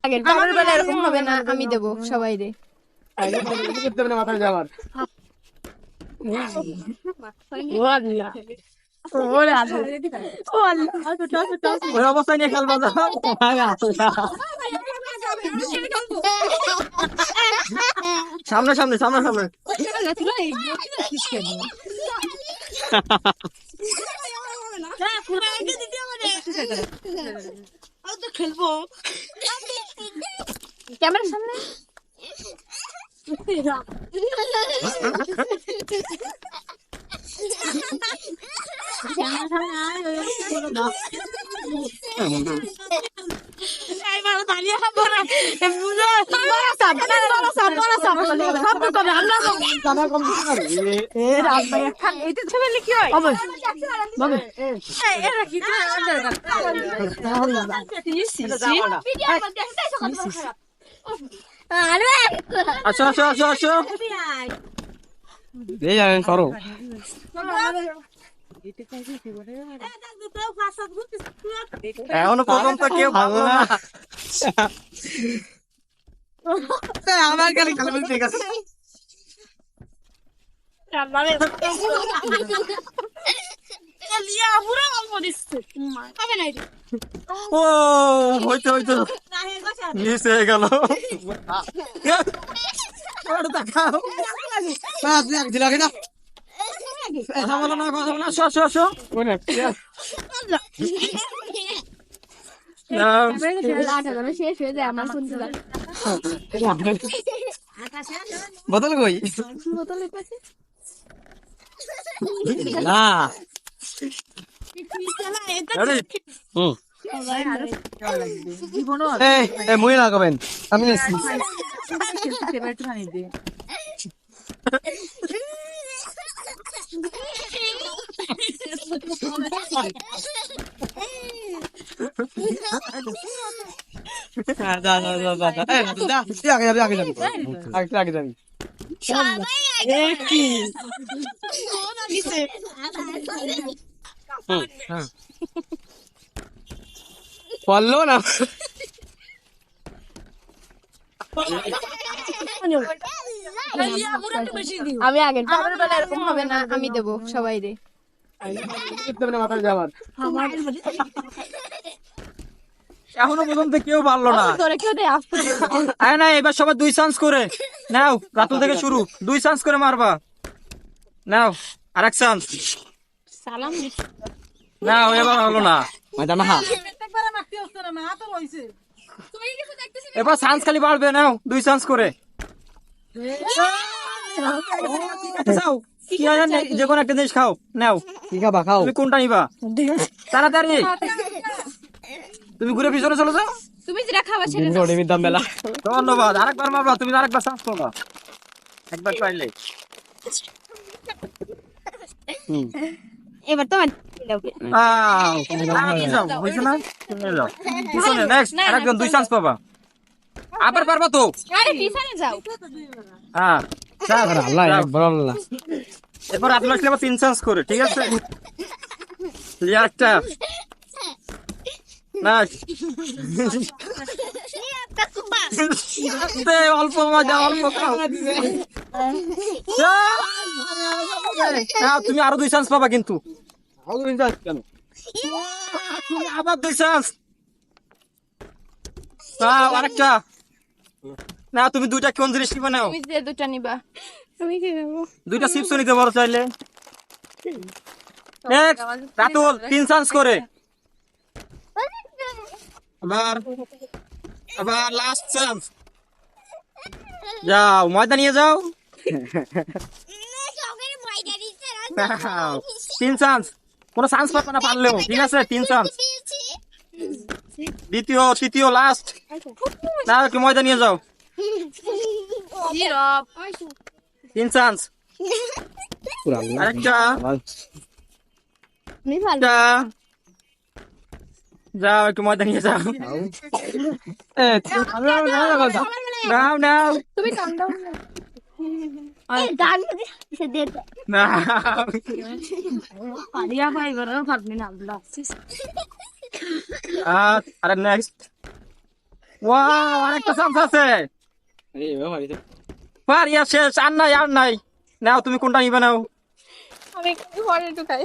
আগের বাবার বেলা এরকম হবে না, আমি দেবো সবাই রে। মাথায় যাওয়ার ওই অবস্থায় নিয়ে খেলবা সামনে সামনে সামনে সামনে খেলবো ক্যামেরার সামনে। আসো আসো আসো আসো এই যাবেন করো এখনো পর্যন্ত কেউ ভালো না আমার খালি খেলা ঠিক আছে ও হইতো হইতো মিস হয়ে গেল কথা বলো না কথা বলো না আসো আসো আসো শেষ হয়ে যায় আমার ফোন বোতল কই বোতলের পাশে না মুই না কবেন আমি আগে যাবি পারলো না আমি আগের বাবার বেলা এরকম হবে না, আমি দেবো সবাই রে। মাথায় যাওয়ার এখনো পর্যন্ত কেউ পারলো না তোরা কেউ দেয় আসতে না এবার সবাই 2 চান্স করে নাও রাতুল থেকে শুরু 2 চান্স করে মারবা নাও আরেক চান্স সালাম নাও এবার হলো না ময়দান হা এবার চান্স খালি বাড়বে নাও 2 চান্স করে যাও কি হয় যে কোনো একটা জিনিস খাও নাও কি খাবা খাও তুমি কোনটা নিবা তাড়াতাড়ি তুমি ঘুরে পিছনে চলে যাও তুমি যেটা খাবা সেটা দাম মেলা ধন্যবাদ আরেকবার মারবা তুমি আরেকবার চান্স পাবা একবার পাইলে এবার তোমার আরেকজন 2 চান্স পাবা আবার পারবা তো আরে পিছনে যাও হ্যাঁ আল্লাহ একবার আল্লাহ এবার আপনি আসলে 3 চান্স করে ঠিক আছে একটা না অল্প মজা অল্প খাও তুমি আরো 2 চান্স পাবা কিন্তু তুমি আবার 2 চান্স আরেকটা না তুমি 2টা কোন জিনিস নিবা নাও তুমি যে দুটো নিবা আমি কি নেব 2টা চিপস নিতে পারো চাইলে রাতুল 3 চান্স করে আবার আবার লাস্ট চান্স যাও ময়দা নিয়ে যাও 3 চান্স কোনো চান্স পাবে না পারলেও ঠিক আছে 3 চান্স দ্বিতীয় তৃতীয় লাস্ট না কি ময়দা নিয়ে যাও 3 চান্স আরেকটা যাও একটু ময়দা নিয়ে যাও নাও নাও তুমি কাম দাও না আরে নেক্সট ওয়াও, আরেকটা চান্স আছে। পারিয়া শেষ, আর নাই আর নাই। নাও তুমি কোনটা নিবে নাও। আমি পরে ঢুকাই